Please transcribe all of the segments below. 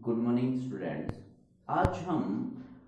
Good morning students. आज हम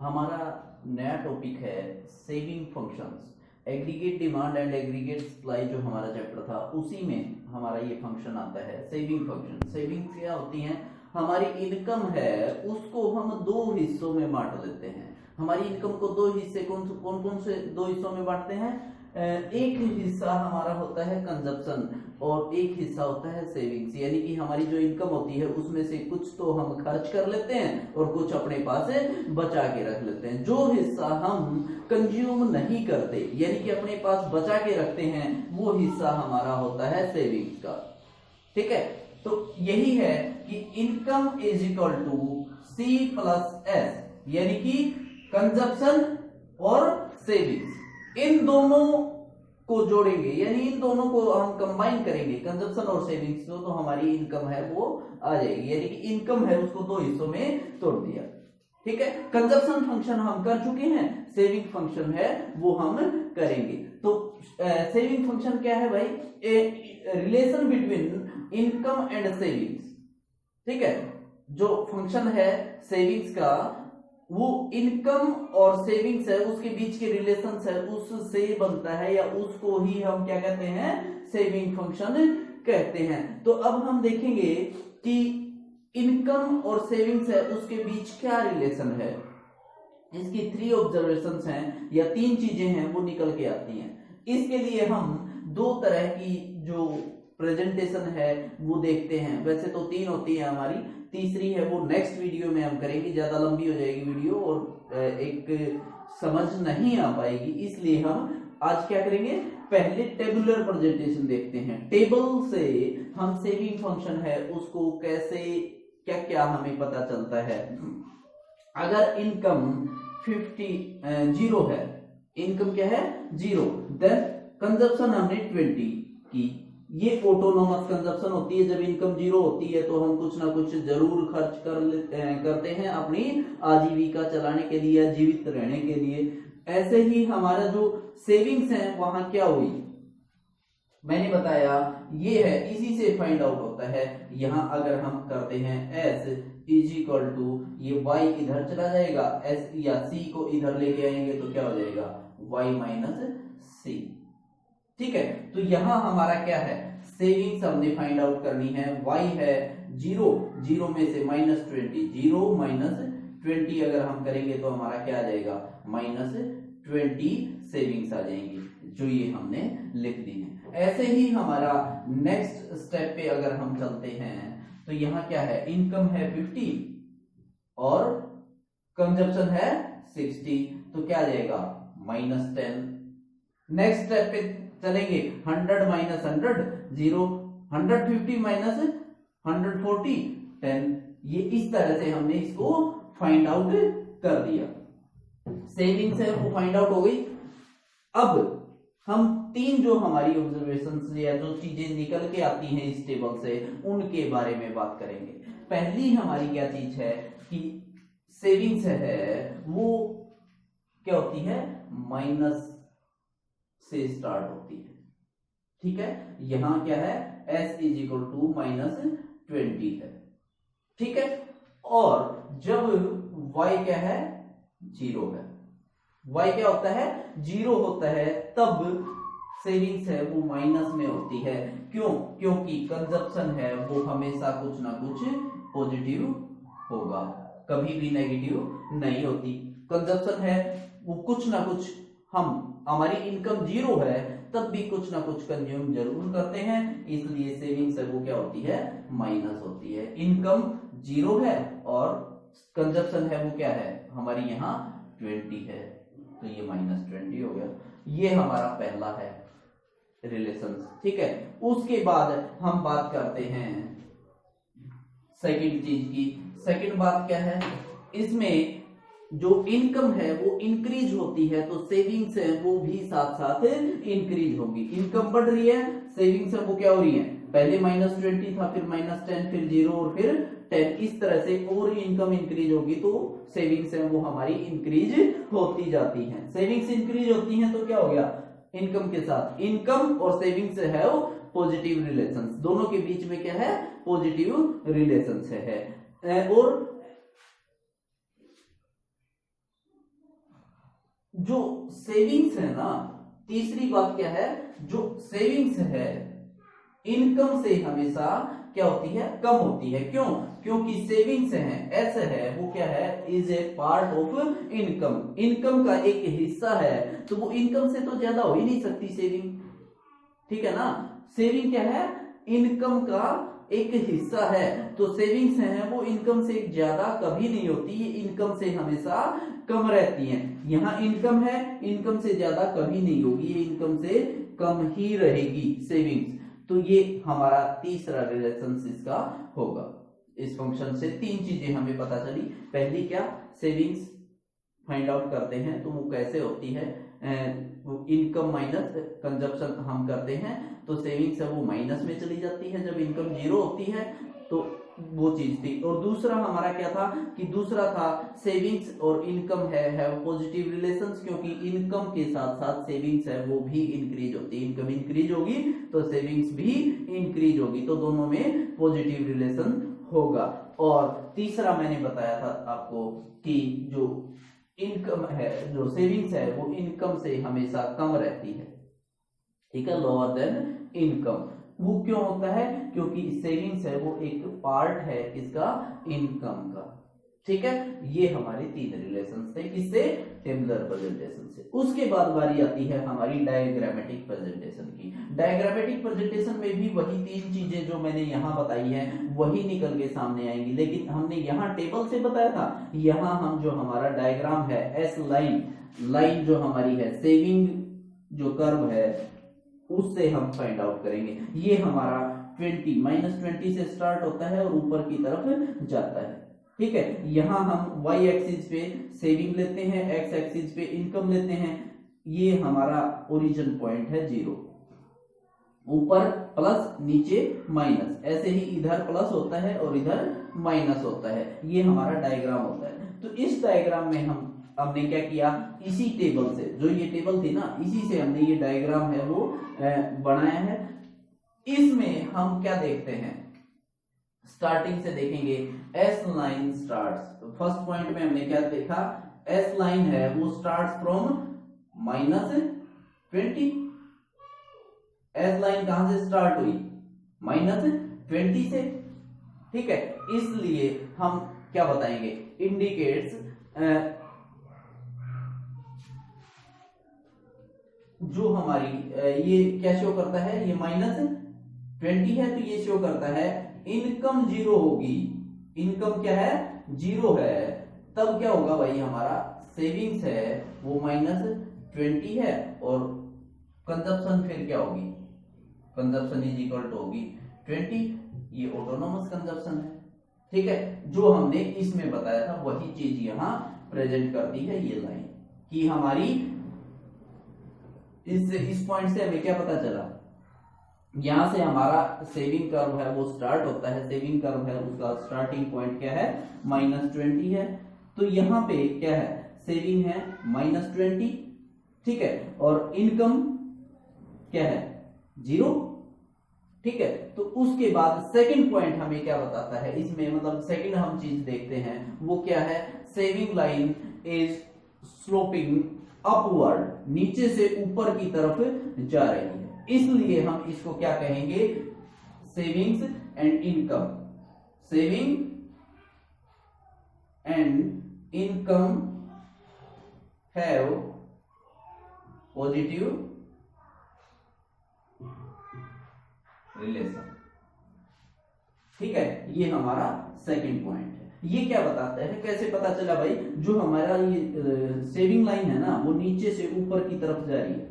हमारा नया टॉपिक है saving functions. Aggregate demand and aggregate supply जो हमारा चैप्टर था उसी में हमारा ये फंक्शन आता है सेविंग फंक्शन। सेविंग क्या होती है? हमारी इनकम है उसको हम दो हिस्सों में बांट लेते हैं। हमारी इनकम को दो हिस्से कौन कौन से दो हिस्सों में बांटते हैं? एक हिस्सा हमारा होता है कंजप्शन और एक हिस्सा होता है सेविंग्स। यानी कि हमारी जो इनकम होती है उसमें से कुछ तो हम खर्च कर लेते हैं और कुछ अपने पास बचा के रख लेते हैं। जो हिस्सा हम कंज्यूम नहीं करते यानी कि अपने पास बचा के रखते हैं वो हिस्सा हमारा होता है सेविंग्स का। ठीक है, तो यही है कि income is equal to C plus S, यानी कि कंजप्शन और सेविंग्स इन दोनों को जोड़ेंगे, यानी इन दोनों को हम कंबाइन करेंगे कंजप्शन और सेविंग्स को, तो हमारी इनकम है वो आ जाएगी। यानी कि इनकम है उसको दो हिस्सों में तोड़ दिया। ठीक है, कंजप्शन फंक्शन हम कर चुके हैं, सेविंग फंक्शन है वो हम करेंगे। तो सेविंग फंक्शन क्या है भाई? Relation between income and savings. ठीक है, जो फंक्शन है सेविंग्स का वो इनकम और सेविंग्स है उसके बीच के रिलेशन है उससे बनता है, या उसको ही हम क्या कहते हैं? सेविंग फंक्शन कहते हैं। तो अब हम देखेंगे कि इनकम और सेविंग्स है उसके बीच क्या रिलेशन है। इसकी 3 ऑब्जर्वेशंस हैं या 3 चीजें हैं वो निकल के आती हैं। इसके लिए हम दो तरह की जो प्रेजेंटेशन है वो देखते हैं। वैसे तो 3 होती है हमारी, तीसरी है वो नेक्स्ट वीडियो में हम करेंगे, ज्यादा लंबी हो जाएगी वीडियो और एक समझ नहीं आ पाएगी, इसलिए हम आज क्या करेंगे? पहले टेबुलर प्रेजेंटेशन देखते हैं। टेबल से हम सेविंग फंक्शन है उसको कैसे क्या क्या हमें पता चलता है। अगर इनकम 0 है, इनकम क्या है? 0, देन कंजप्शन हमने 20 की। ये ऑटोनोमस कंजप्शन होती है। जब इनकम 0 होती है तो हम कुछ ना कुछ जरूर खर्च करते हैं अपनी आजीविका चलाने के लिए या जीवित रहने के लिए। ऐसे ही हमारा जो सेविंग्स है वहां क्या हुई मैंने बताया, ये है, इसी से फाइंड आउट होता है। यहां अगर हम करते हैं s इज इक्वल टू, ये y इधर चला जाएगा, s या c को इधर लेके आएंगे तो क्या हो जाएगा? y minus c। ठीक है, तो यहां हमारा क्या है? सेविंग्स हमने फाइंड आउट करनी है। y है 0, 0 में से -20, 0 माइनस 20 अगर हम करेंगे तो हमारा क्या आ जाएगा? -20 सेविंग्स आ जाएंगी, जो ये हमने लिख दी है। ऐसे ही हमारा नेक्स्ट स्टेप पे अगर हम चलते हैं तो यहां क्या है? इनकम है 50 और कंजप्शन है 60, तो क्या आ जाएगा? -10। नेक्स्ट स्टेप पे चलेंगे, 100 माइनस 100 0, 150 माइनस 140 10। ये इस तरह से हमने इसको फाइंड आउट कर दिया। सेविंग्स है वो फाइंड आउट हो गई। अब हम 3 जो हमारी ऑब्जर्वेशंस या जो चीजें निकल के आती हैं इस टेबल से उनके बारे में बात करेंगे। पहली हमारी क्या चीज है कि सेविंग्स है वो क्या होती है? माइनस से स्टार्ट होती है। ठीक है, यहां क्या है? s इज इक्वल टू -20 है। ठीक है, और जब y क्या है? 0 है, y क्या होता है? 0 होता है, तब सेविंग्स है वो माइनस में होती है। क्यों? क्योंकि कंजप्शन है वो हमेशा कुछ ना कुछ पॉजिटिव होगा, कभी भी नेगेटिव नहीं होती। कंजप्शन है वो कुछ ना कुछ, हमारी इनकम 0 है तब भी कुछ ना कुछ कंज्यूम जरूर करते हैं, इसलिए सेविंग्स है वो क्या होती है? माइनस होती है। इनकम 0 है और कंजप्शन है वो क्या है? हमारी यहाँ 20 है, तो ये -20 हो गया। ये हमारा पहला है रिलेशन। ठीक है, उसके बाद हम बात करते हैं सेकंड चीज की। सेकंड बात क्या है? इसमें जो इनकम है वो इंक्रीज होती है तो सेविंग्स है वो भी साथ साथ इंक्रीज होगी। इनकम बढ़ रही है, सेविंग्स है वो क्या हो रही है? पहले -20 था, फिर -10, फिर 0 और फिर 10। इस तरह से और इनकम इंक्रीज होगी तो सेविंग्स है वो हमारी इंक्रीज होती जाती है। सेविंग्स इंक्रीज होती है तो क्या हो गया? इनकम के साथ इनकम और सेविंग्स है वो पॉजिटिव रिलेशंस, दोनों के बीच में क्या है? पॉजिटिव रिलेशंस है। और जो सेविंग्स है ना, तीसरी बात क्या है, जो सेविंग्स है इनकम से हमेशा क्या होती है, कम होती है। क्यों? क्योंकि सेविंग्स है, ऐसे है, वो क्या है, is a part of income, income का एक हिस्सा है, तो वो इनकम से तो ज्यादा हो ही नहीं सकती सेविंग, ठीक है ना। सेविंग क्या है, इनकम का एक हिस्सा है, तो सेविंग्स है वो इनकम से ज्यादा कभी नहीं होती, ये इनकम से हमेशा कम रहती हैं। यहाँ इनकम है, इनकम से ज्यादा कभी नहीं होगी, ये इनकम से कम ही रहेगी सेविंग्स। तो ये हमारा तीसरा रिलेशन इसका होगा। इस फंक्शन से तीन चीजें हमें पता चली। पहली क्या, सेविंग्स फाइंड आउट करते हैं तो वो कैसे होती है, इनकम माइनस कंजप्शन हम करते हैं तो सेविंग्स है वो माइनस में चली जाती है जब इनकम जीरो होती है, तो वो चीज थी। और दूसरा हमारा क्या था कि दूसरा था सेविंग्स और इनकम है पॉजिटिव रिलेशंस, क्योंकि इनकम के साथ साथ सेविंग्स है वो भी इंक्रीज होती है, इनकम इंक्रीज होगी तो सेविंग्स भी इंक्रीज होगी, तो दोनों में पॉजिटिव रिलेशन होगा। और तीसरा मैंने बताया था आपको कि जो इनकम है, जो सेविंग्स है वो इनकम से हमेशा कम रहती है, ठीक है, लोअर देन इनकम। वो क्यों होता है, क्योंकि सेविंग्स है वो एक पार्ट है इसका इनकम का, ठीक है। ये हमारे तीन रिलेशंस थे, किससे, टेबुलर प्रेजेंटेशन से। उसके बाद बारी आती है हमारी डायग्रामेटिक प्रेजेंटेशन की। डायग्रामेटिक प्रेजेंटेशन में भी वही तीन चीजें जो मैंने यहाँ बताई है वही निकल के सामने आएंगी, लेकिन हमने यहाँ टेबल से बताया था, यहाँ हम जो हमारा डायग्राम है, एस लाइन जो हमारी है, सेविंग जो कर्व है उससे हम फाइंड आउट करेंगे। ये हमारा -20 से स्टार्ट होता है और ऊपर की तरफ जाता है, ठीक है। यहां हम y एक्सिस पे सेविंग लेते हैं, x एक्सिस पे इनकम लेते हैं। ये हमारा ओरिजिन पॉइंट है 0, ऊपर प्लस नीचे माइनस, ऐसे ही इधर प्लस होता है और इधर माइनस होता है, ये हमारा डायग्राम होता है। तो इस डायग्राम में हमने क्या किया, इसी टेबल से, जो ये टेबल थी ना, इसी से हमने ये डायग्राम है वो बनाया है। इसमें हम क्या देखते हैं, स्टार्टिंग से देखेंगे, S line starts, first point में हमने क्या देखा, एस लाइन है वो स्टार्ट्स फ्रॉम -20। एस लाइन कहां से स्टार्ट हुई, -20 से, ठीक है। इसलिए हम क्या बताएंगे, इंडिकेट्स जो हमारी ये क्या शो करता है, ये -20 है तो ये शो करता है इनकम 0 होगी, इनकम क्या है, 0 है। तब क्या होगा भाई, हमारा सेविंग्स है वो -20 है और कंजप्शन फिर क्या होगी, कंजप्शन इज इक्वल टू होगी 20, ये ऑटोनोमस कंजप्शन है, ठीक है। जो हमने इसमें बताया था वही चीज यहां प्रेजेंट करती है ये लाइन, कि हमारी इस पॉइंट से हमें क्या पता चला, यहां से हमारा सेविंग कर्व है वो स्टार्ट होता है, सेविंग कर्व है उसका स्टार्टिंग पॉइंट क्या है, -20 है। तो यहां पे क्या है, सेविंग है -20, ठीक है, और इनकम क्या है, 0, ठीक है। तो उसके बाद सेकंड पॉइंट हमें क्या बताता है इसमें, मतलब सेकंड हम चीज देखते हैं वो क्या है, saving line is sloping upward, नीचे से ऊपर की तरफ जा रही है, इसलिए हम इसको क्या कहेंगे, savings and income, saving and income have positive relation, ठीक है। ये हमारा सेकंड पॉइंट है। ये क्या बताता है, कैसे पता चला भाई, जो हमारा ये सेविंग लाइन है ना वो नीचे से ऊपर की तरफ जा रही है,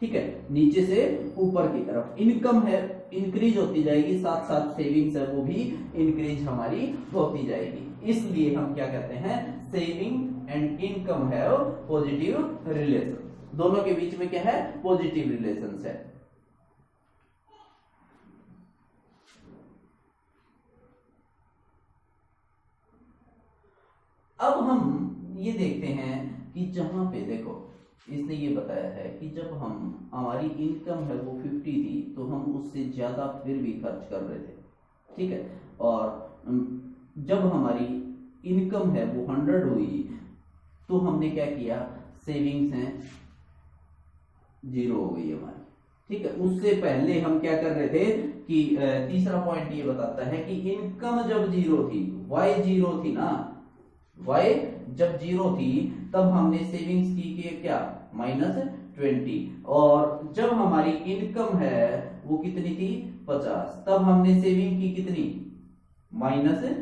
ठीक है, नीचे से ऊपर की तरफ। इनकम है इंक्रीज होती जाएगी, साथ साथ सेविंग्स है वो भी इंक्रीज हमारी होती जाएगी, इसलिए हम क्या कहते हैं, saving and income have positive relation, दोनों के बीच में क्या है, पॉजिटिव रिलेशंस है। अब हम ये देखते हैं कि जहां पे देखो इसने ये बताया है कि जब हम हमारी इनकम है वो 50 थी तो हम उससे ज्यादा फिर भी खर्च कर रहे थे, ठीक है, और जब हमारी इनकम है वो 100 हुई तो हमने क्या किया, सेविंग्स हैं जीरो हो गई हमारी, ठीक है। उससे पहले हम क्या कर रहे थे कि तीसरा पॉइंट ये बताता है कि इनकम जब जीरो थी, वाई जीरो थी ना, वाई जब जीरो थी तब हमने सेविंग्स की क्या, -20, और जब हमारी इनकम है वो कितनी थी, 50, तब हमने सेविंग की कितनी, -10।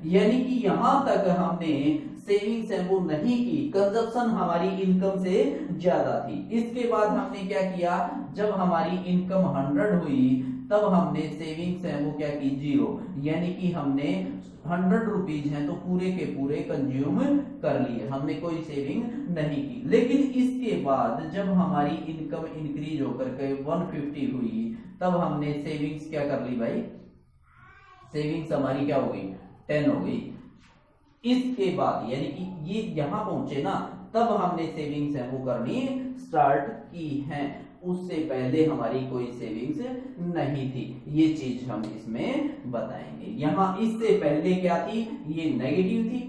यानी कि यहां तक हमने सेविंग्स है वो नहीं की, कंजप्शन हमारी इनकम से ज्यादा थी। इसके बाद हमने क्या किया, जब हमारी इनकम 100 हुई तब हमने सेविंग्स है वो क्या की, 0, यानी कि हमने 100 रुपीज हैं तो पूरे के पूरे कंज्यूम कर लिए, हमने कोई सेविंग नहीं की। लेकिन इसके बाद जब हमारी इनकम इंक्रीज होकर के 150 हुई तब हमने सेविंग्स क्या कर ली भाई, सेविंग्स हमारी क्या हो गई, 10 हो गई। इसके बाद यानी कि ये यहां पहुंचे ना, तब हमने सेविंग्स है वो करनी स्टार्ट की है, उससे पहले हमारी कोई सेविंग्स नहीं थी। ये चीज हम इसमें बताएंगे। यहां इससे पहले क्या थी, ये नेगेटिव थी,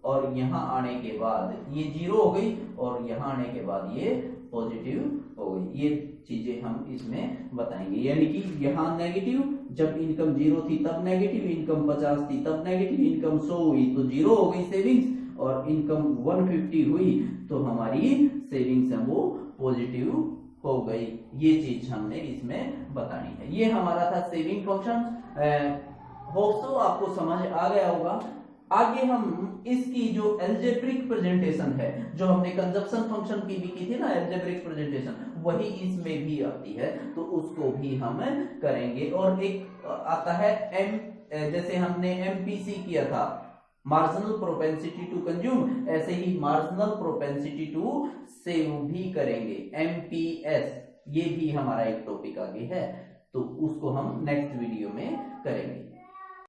और यहां आने के बाद ये 0 हो गई, और यहां आने के बाद ये पॉजिटिव हो गई। ये चीजें हम इसमें बताएंगे। यानी कि यहां नेगेटिव, जब इनकम 0 थी तब नेगेटिव, इनकम 50 थी तब नेगेटिव, इनकम 100 हुई तो 0 हो गई सेविंग्स, और इनकम 150 हुई तो हमारी सेविंग्स है वो पॉजिटिव हो गई। ये चीज हमने इसमें बतानी है। ये हमारा था सेविंग फंक्शन। होप सो आपको समझ आ गया होगा। आगे हम इसकी जो एल्जेब्रिक प्रेजेंटेशन है, जो हमने कंजप्शन फंक्शन की भी की थी ना एल्जेब्रिक प्रेजेंटेशन, वही इसमें भी आती है, तो उसको भी हम करेंगे। और एक आता है जैसे हमने एमपीसी किया था, मार्जिनल प्रोपेंसिटी टू कंज्यूम, ऐसे ही मार्जिनल प्रोपेंसिटी टू सेव भी करेंगे, एमपीएस। ये भी हमारा एक टॉपिक आगे है, तो उसको हम नेक्स्ट वीडियो में करेंगे।